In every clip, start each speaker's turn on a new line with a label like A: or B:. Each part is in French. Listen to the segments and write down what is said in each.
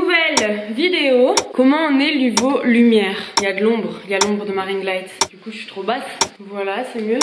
A: Nouvelle vidéo. Comment on est niveau lumière? Il y a de l'ombre, il y a l'ombre de ma ring light. Du coup je suis trop basse. Voilà, c'est mieux.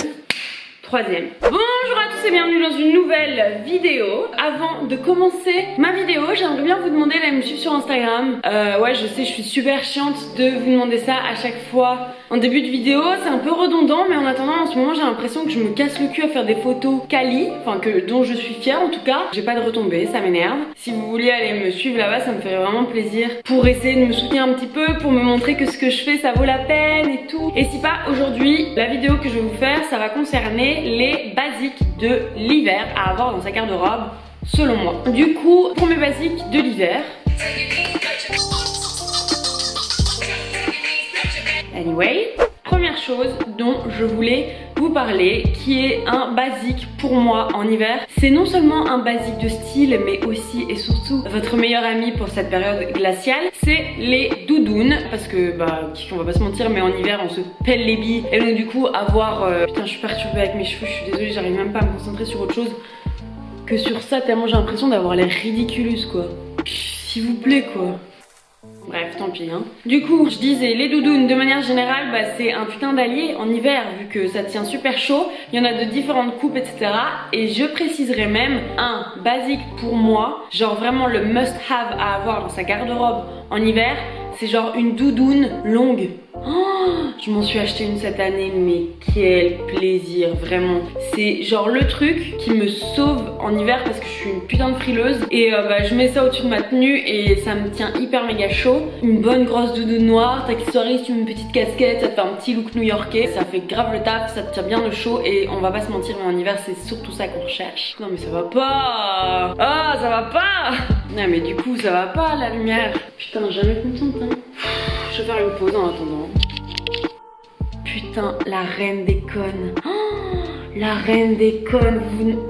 A: Troisième. Bonjour à tous et bienvenue dans une nouvelle vidéo. Avant de commencer ma vidéo, j'aimerais bien vous demander d'aller me suivre sur Instagram. Ouais, je sais, je suis super chiante de vous demander ça à chaque fois en début de vidéo. C'est un peu redondant, mais en attendant, en ce moment, j'ai l'impression que je me casse le cul à faire des photos quali, enfin dont je suis fière en tout cas. J'ai pas de retombées, ça m'énerve. Si vous vouliez aller me suivre là-bas, ça me ferait vraiment plaisir pour essayer de me soutenir un petit peu, pour me montrer que ce que je fais, ça vaut la peine et tout. Et si pas, aujourd'hui, la vidéo que je vais vous faire, ça va concerner les basiques de l'hiver à avoir dans sa garde-robe selon moi. Du coup, pour mes basiques de l'hiver, anyway, première chose dont je voulais vous parler, qui est un basique pour moi en hiver, c'est non seulement un basique de style mais aussi et surtout votre meilleur ami pour cette période glaciale, c'est les doudounes, parce que on va pas se mentir, mais en hiver on se pèle les billes et donc du coup avoir putain, je suis perturbée avec mes cheveux, je suis désolée, j'arrive même pas à me concentrer sur autre chose que sur ça, tellement j'ai l'impression d'avoir l'air ridiculous quoi. S'il vous plaît quoi. Bref, tant pis hein. Du coup, je disais, les doudounes de manière générale, c'est un putain d'allié en hiver vu que ça tient super chaud. Il y en a de différentes coupes, etc. Et je préciserai même un basique pour moi, genre vraiment le must have à avoir dans sa garde-robe en hiver, c'est genre une doudoune longue. Oh, je m'en suis acheté une cette année, mais quel plaisir, vraiment. C'est genre le truc qui me sauve en hiver parce que je suis une putain de frileuse. Et je mets ça au-dessus de ma tenue et ça me tient hyper méga chaud. Une bonne grosse doudoune noire, t'accessoirises, tu mets une petite casquette, ça te fait un petit look new-yorkais. Ça fait grave le taf, ça te tient bien le chaud et on va pas se mentir, mais en hiver c'est surtout ça qu'on recherche. Non mais ça va pas. Ah, ça va pas. Non mais du coup ça va pas la lumière. Putain, jamais contente hein. Je vais faire une pause en attendant. Putain, la reine des connes. Oh, la reine des connes.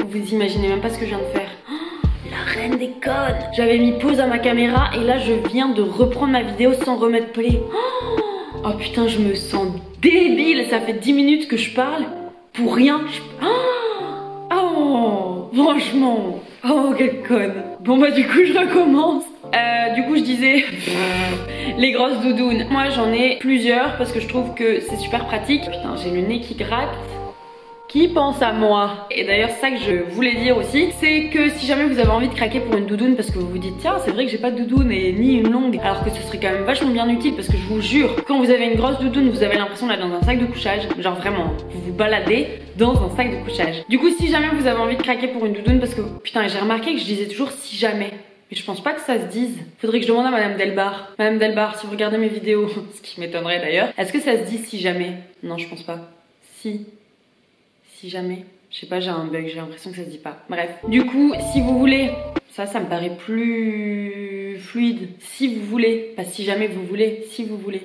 A: Vous imaginez même pas ce que je viens de faire. Oh, la reine des connes. J'avais mis pause à ma caméra et là je viens de reprendre ma vidéo sans remettre play. Oh putain, je me sens débile. Ça fait 10 minutes que je parle pour rien. Oh, franchement. Oh, quelle conne. Bon du coup je recommence. Du coup je disais les grosses doudounes. Moi j'en ai plusieurs parce que je trouve que c'est super pratique. Putain, j'ai le nez qui gratte. Qui pense à moi? Et d'ailleurs c'est ça que je voulais dire aussi, c'est que si jamais vous avez envie de craquer pour une doudoune parce que vous vous dites tiens c'est vrai que j'ai pas de doudoune et ni une longue, alors que ce serait quand même vachement bien utile parce que je vous jure, quand vous avez une grosse doudoune vous avez l'impression d'être dans un sac de couchage, genre vraiment, vous vous baladez dans un sac de couchage. Du coup si jamais vous avez envie de craquer pour une doudoune, parce que putain j'ai remarqué que je disais toujours si jamais. Mais je pense pas que ça se dise. Faudrait que je demande à Madame Delbar. Madame Delbar, si vous regardez mes vidéos, ce qui m'étonnerait d'ailleurs, est-ce que ça se dit si jamais? Non, je pense pas. Si jamais. Je sais pas, j'ai un bug, j'ai l'impression que ça se dit pas. Bref. Du coup, si vous voulez, ça me paraît plus fluide. Si vous voulez, pas si jamais vous voulez, si vous voulez.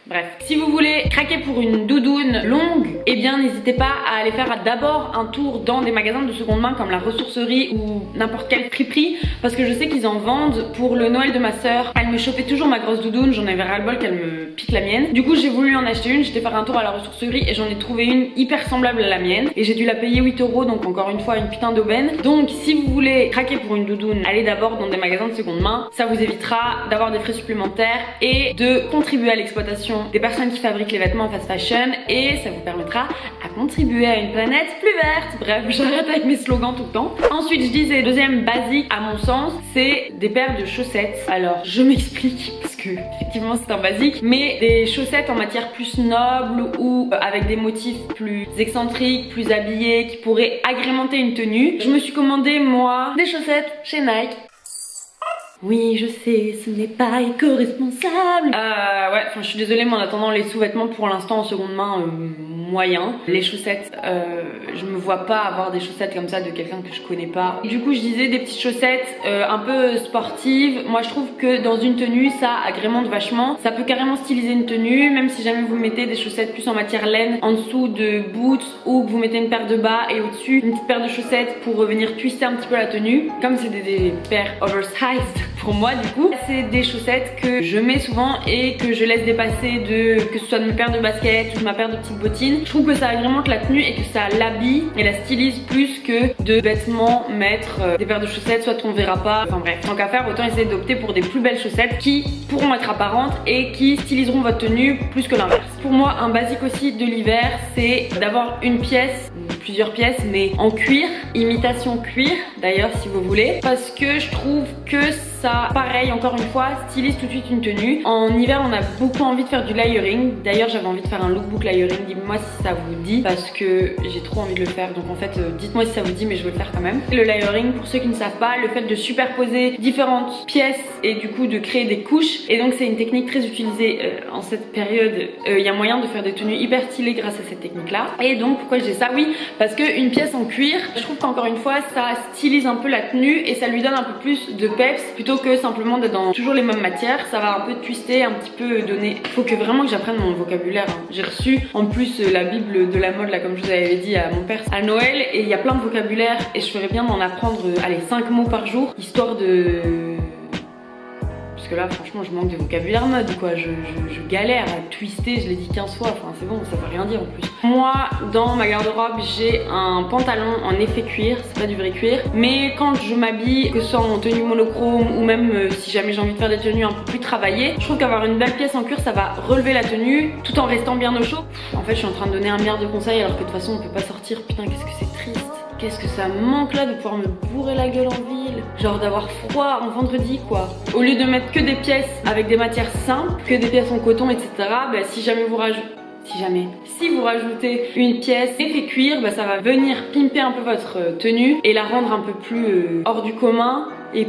A: Bref, si vous voulez craquer pour une doudoune longue, eh bien n'hésitez pas à aller faire d'abord un tour dans des magasins de seconde main comme la ressourcerie ou n'importe quel friperie, parce que je sais qu'ils en vendent pour le Noël de ma soeur. Elle me chopait toujours ma grosse doudoune, j'en avais ras-le-bol qu'elle me pique la mienne. Du coup j'ai voulu en acheter une, j'étais faire un tour à la ressourcerie et j'en ai trouvé une hyper semblable à la mienne et j'ai dû la payer 8 €, donc encore une fois une putain d'aubaine. Donc si vous voulez craquer pour une doudoune, allez d'abord dans des magasins de seconde main, ça vous évitera d'avoir des frais supplémentaires et de contribuer à l'exploitation des personnes qui fabriquent les vêtements en fast fashion et ça vous permettra à contribuer à une planète plus verte. Bref, j'arrête avec mes slogans tout le temps. Ensuite, je disais, deuxième basique à mon sens, c'est des paires de chaussettes. Alors, je m'explique parce que effectivement c'est un basique, mais des chaussettes en matière plus noble ou avec des motifs plus excentriques, plus habillés, qui pourraient agrémenter une tenue. Je me suis commandé moi des chaussettes chez Nike. Oui, je sais, ce n'est pas éco-responsable. Ouais, enfin je suis désolée, mais en attendant les sous-vêtements pour l'instant en seconde main, moyen. Les chaussettes, je me vois pas avoir des chaussettes comme ça de quelqu'un que je connais pas. Du coup je disais des petites chaussettes un peu sportives. Moi je trouve que dans une tenue ça agrémente vachement. Ça peut carrément styliser une tenue, même si jamais vous mettez des chaussettes plus en matière laine en dessous de boots, ou que vous mettez une paire de bas et au-dessus une petite paire de chaussettes pour venir twister un petit peu la tenue. Comme c'est des paires oversized, pour moi du coup. C'est des chaussettes que je mets souvent et que je laisse dépasser que ce soit de mes paires de baskets ou de ma paire de petites bottines. Je trouve que ça agrémente la tenue et que ça l'habille et la stylise plus que de bêtement mettre des paires de chaussettes soit qu'on verra pas. Enfin bref, tant qu'à faire, autant essayer d'opter pour des plus belles chaussettes qui pourront être apparentes et qui styliseront votre tenue plus que l'inverse. Pour moi, un basique aussi de l'hiver, c'est d'avoir une pièce, plusieurs pièces, mais en cuir, imitation cuir d'ailleurs si vous voulez, parce que je trouve que ça, pareil encore une fois, stylise tout de suite une tenue. En hiver on a beaucoup envie de faire du layering, d'ailleurs j'avais envie de faire un lookbook layering, dites-moi si ça vous dit, parce que j'ai trop envie de le faire, donc en fait dites-moi si ça vous dit, mais je vais le faire quand même. Le layering, pour ceux qui ne savent pas, le fait de superposer différentes pièces et du coup de créer des couches, et donc c'est une technique très utilisée en cette période. Il y a moyen de faire des tenues hyper stylées grâce à cette technique là. Et donc pourquoi je dis ça? Oui, parce que une pièce en cuir, je trouve qu'encore une fois ça stylise un peu la tenue et ça lui donne un peu plus de peps plutôt que simplement d'être dans toujours les mêmes matières. Ça va un peu twister, un petit peu donner. Faut que vraiment que j'apprenne mon vocabulaire, hein. J'ai reçu en plus la bible de la mode là, comme je vous avais dit à mon père à Noël, et il y a plein de vocabulaire et je ferais bien d'en apprendre allez 5 mots par jour, histoire de... Parce que là franchement je manque de vocabulaire mode quoi, je galère à twister, je l'ai dit 15 fois, enfin c'est bon, ça veut rien dire en plus. Moi dans ma garde-robe j'ai un pantalon en effet cuir, c'est pas du vrai cuir, mais quand je m'habille, que ce soit en tenue monochrome ou même si jamais j'ai envie de faire des tenues un peu plus travaillées, je trouve qu'avoir une belle pièce en cuir ça va relever la tenue tout en restant bien au chaud. En fait je suis en train de donner un milliard de conseils alors que de toute façon on peut pas sortir, putain qu'est-ce que c'est triste. Qu'est-ce que ça me manque là de pouvoir me bourrer la gueule en ville, genre d'avoir froid en vendredi quoi. Au lieu de mettre que des pièces avec des matières simples, que des pièces en coton etc, bah, si vous rajoutez une pièce effet cuir, bah, ça va venir pimper un peu votre tenue et la rendre un peu plus hors du commun et...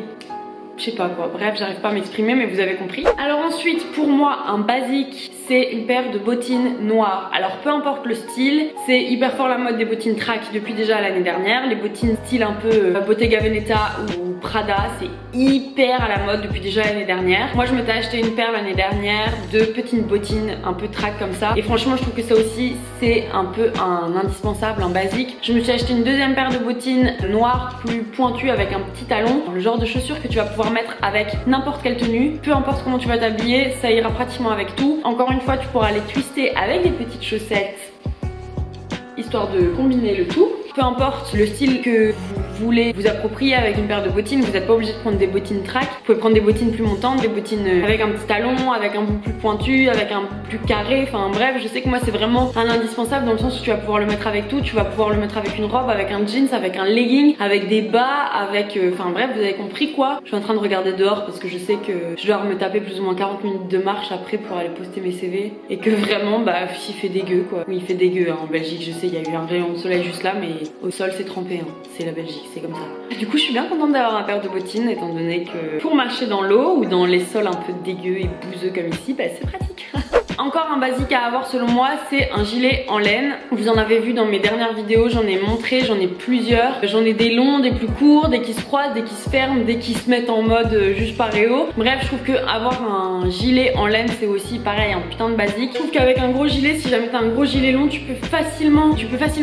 A: je sais pas quoi, bref j'arrive pas à m'exprimer mais vous avez compris. Alors ensuite pour moi un basique c'est une paire de bottines noires. Alors peu importe le style, c'est hyper fort la mode des bottines track depuis déjà l'année dernière. Les bottines style un peu Bottega Veneta ou Prada, c'est hyper à la mode depuis déjà l'année dernière. Moi je m'étais acheté une paire l'année dernière de petites bottines un peu track comme ça et franchement je trouve que ça aussi c'est un peu un indispensable, un basique. Je me suis acheté une deuxième paire de bottines noires plus pointues avec un petit talon, le genre de chaussures que tu vas pouvoir mettre avec n'importe quelle tenue, peu importe comment tu vas t'habiller, ça ira pratiquement avec tout. Encore une fois tu pourras les twister avec des petites chaussettes histoire de combiner le tout. Peu importe le style que vous voulez vous approprier avec une paire de bottines, vous n'êtes pas obligé de prendre des bottines track. Vous pouvez prendre des bottines plus montantes, des bottines avec un petit talon, avec un bout plus pointu, avec un bout plus carré. Enfin bref, je sais que moi c'est vraiment un indispensable dans le sens où tu vas pouvoir le mettre avec tout. Tu vas pouvoir le mettre avec une robe, avec un jeans, avec un legging, avec des bas, avec... Enfin bref, vous avez compris quoi. Je suis en train de regarder dehors parce que je sais que je dois me taper plus ou moins 40 minutes de marche après pour aller poster mes CV. Et que vraiment, bah il fait dégueu quoi. Oui, il fait dégueu hein, en Belgique, je sais, il y a eu un rayon de soleil juste là, mais au sol c'est trempé hein. C'est la Belgique, c'est comme ça. Du coup je suis bien contente d'avoir une paire de bottines étant donné que pour marcher dans l'eau ou dans les sols un peu dégueux et bouseux comme ici, bah c'est pratique. Encore un basique à avoir selon moi, c'est un gilet en laine. Vous en avez vu dans mes dernières vidéos, j'en ai montré, j'en ai plusieurs. J'en ai des longs, des plus courts, des qui se croisent, des qui se ferment, des qui se mettent en mode juste paréo. Bref, je trouve que avoir un gilet en laine c'est aussi pareil, un putain de basique. Je trouve qu'avec un gros gilet, si jamais t'as un gros gilet long, tu peux facilement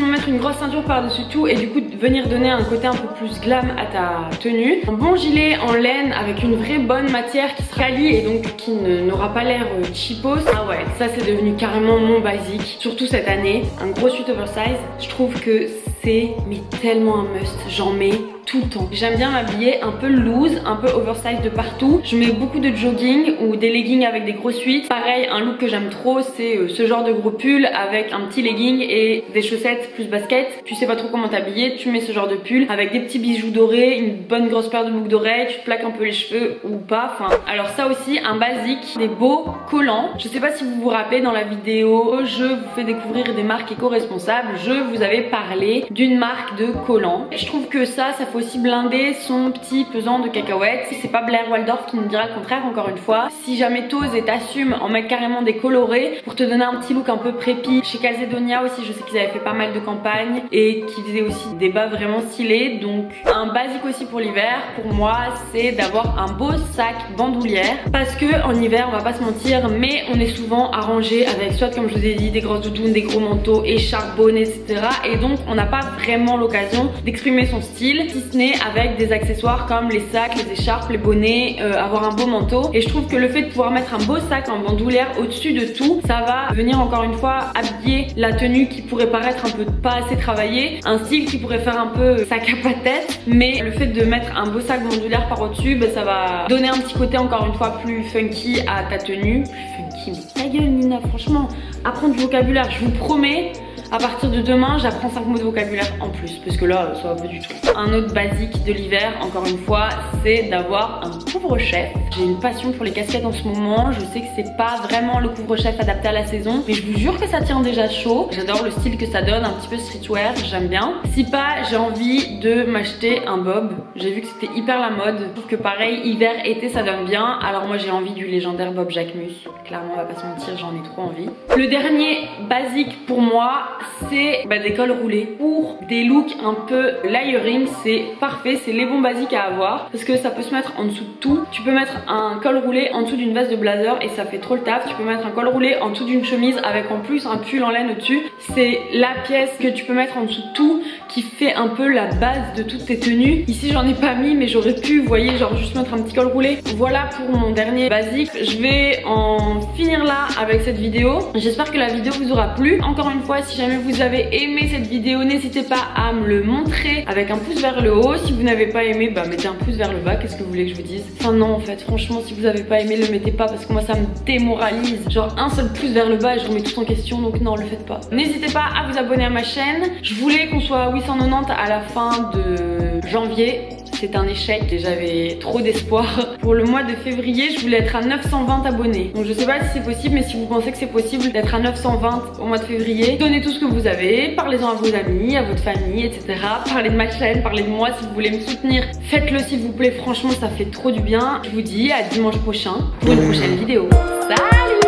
A: mettre une grosse ceinture par-dessus tout et du coup venir donner un côté un peu plus glam à ta tenue. Un bon gilet en laine avec une vraie bonne matière qui sera quali et donc qui n'aura pas l'air cheapos. Ah ouais, ça c'est devenu carrément mon basique, surtout cette année. Un gros suit oversize, je trouve que c'est mais tellement un must, j'en mets tout le temps. J'aime bien m'habiller un peu loose, un peu oversize de partout. Je mets beaucoup de jogging ou des leggings avec des gros suites. Pareil, un look que j'aime trop, c'est ce genre de gros pull avec un petit legging et des chaussettes plus basket. Tu sais pas trop comment t'habiller, tu mets ce genre de pull avec des petits bijoux dorés, une bonne grosse paire de boucles d'oreilles, tu te plaques un peu les cheveux ou pas. Enfin, alors ça aussi, un basique, des beaux collants. Je sais pas si vous vous rappelez, dans la vidéo, je vous fais découvrir des marques éco-responsables. Je vous avais parlé d'une marque de collants. Je trouve que ça faut aussi blinder son petit pesant de cacahuètes. C'est pas Blair Waldorf qui nous dira le contraire, encore une fois. Si jamais t'oses et t'assumes en mettre carrément des colorés pour te donner un petit look un peu prépi. Chez Calzedonia aussi, je sais qu'ils avaient fait pas mal de campagnes et qu'ils faisaient aussi des bas vraiment stylés. Donc un basique aussi pour l'hiver, pour moi, c'est d'avoir un beau sac bandoulière. Parce que en hiver, on va pas se mentir, mais on est souvent arrangé avec soit, comme je vous ai dit, des grosses doudounes, des gros manteaux, écharpes, bonnets, etc. Et donc on n'a pas vraiment l'occasion d'exprimer son style. Si ce n'est avec des accessoires comme les sacs, les écharpes, les bonnets, avoir un beau manteau. Et je trouve que le fait de pouvoir mettre un beau sac en bandoulière au-dessus de tout, ça va venir encore une fois habiller la tenue qui pourrait paraître un peu pas assez travaillée, un style qui pourrait faire un peu sac à patate, mais le fait de mettre un beau sac bandoulière par au-dessus, bah, ça va donner un petit côté encore une fois plus funky à ta tenue. Plus funky, mais ta gueule Nina, franchement, apprendre du vocabulaire, je vous promets. À partir de demain, j'apprends 5 mots de vocabulaire en plus, parce que là, ça va pas du tout. Un autre basique de l'hiver, encore une fois, c'est d'avoir un couvre-chef. J'ai une passion pour les casquettes en ce moment. Je sais que c'est pas vraiment le couvre-chef adapté à la saison, mais je vous jure que ça tient déjà chaud. J'adore le style que ça donne, un petit peu streetwear, j'aime bien. Si pas, j'ai envie de m'acheter un bob. J'ai vu que c'était hyper la mode. Je trouve que pareil, hiver, été, ça donne bien. Alors moi, j'ai envie du légendaire Bob Jacquemus. Clairement, on va pas se mentir, j'en ai trop envie. Le dernier basique pour moi, c'est des cols roulés. Pour des looks un peu layering, c'est parfait, c'est les bons basiques à avoir parce que ça peut se mettre en dessous de tout. Tu peux mettre un col roulé en dessous d'une veste de blazer et ça fait trop le taf. Tu peux mettre un col roulé en dessous d'une chemise avec en plus un pull en laine au-dessus. C'est la pièce que tu peux mettre en dessous de tout qui fait un peu la base de toutes tes tenues. Ici j'en ai pas mis mais j'aurais pu, vous voyez, genre juste mettre un petit col roulé. Voilà pour mon dernier basique. Je vais en finir là avec cette vidéo. J'espère que la vidéo vous aura plu. Encore une fois, si jamais vous avez aimé cette vidéo, n'hésitez pas à me le montrer avec un pouce vers le haut. Si vous n'avez pas aimé, mettez un pouce vers le bas. Qu'est-ce que vous voulez que je vous dise? Enfin non, en fait, franchement, si vous avez pas aimé, le mettez pas parce que moi ça me démoralise. Genre un seul pouce vers le bas et je remets tout en question, donc non, le faites pas. N'hésitez pas à vous abonner à ma chaîne. Je voulais qu'on soit à 890 à la fin de janvier. C'est un échec et j'avais trop d'espoir. Pour le mois de février, je voulais être à 920 abonnés. Donc je sais pas si c'est possible, mais si vous pensez que c'est possible d'être à 920 au mois de février, donnez tout ce que vous avez, parlez-en à vos amis, à votre famille, etc. Parlez de ma chaîne, parlez de moi si vous voulez me soutenir. Faites-le s'il vous plaît, franchement ça fait trop du bien. Je vous dis à dimanche prochain pour une prochaine vidéo. Salut!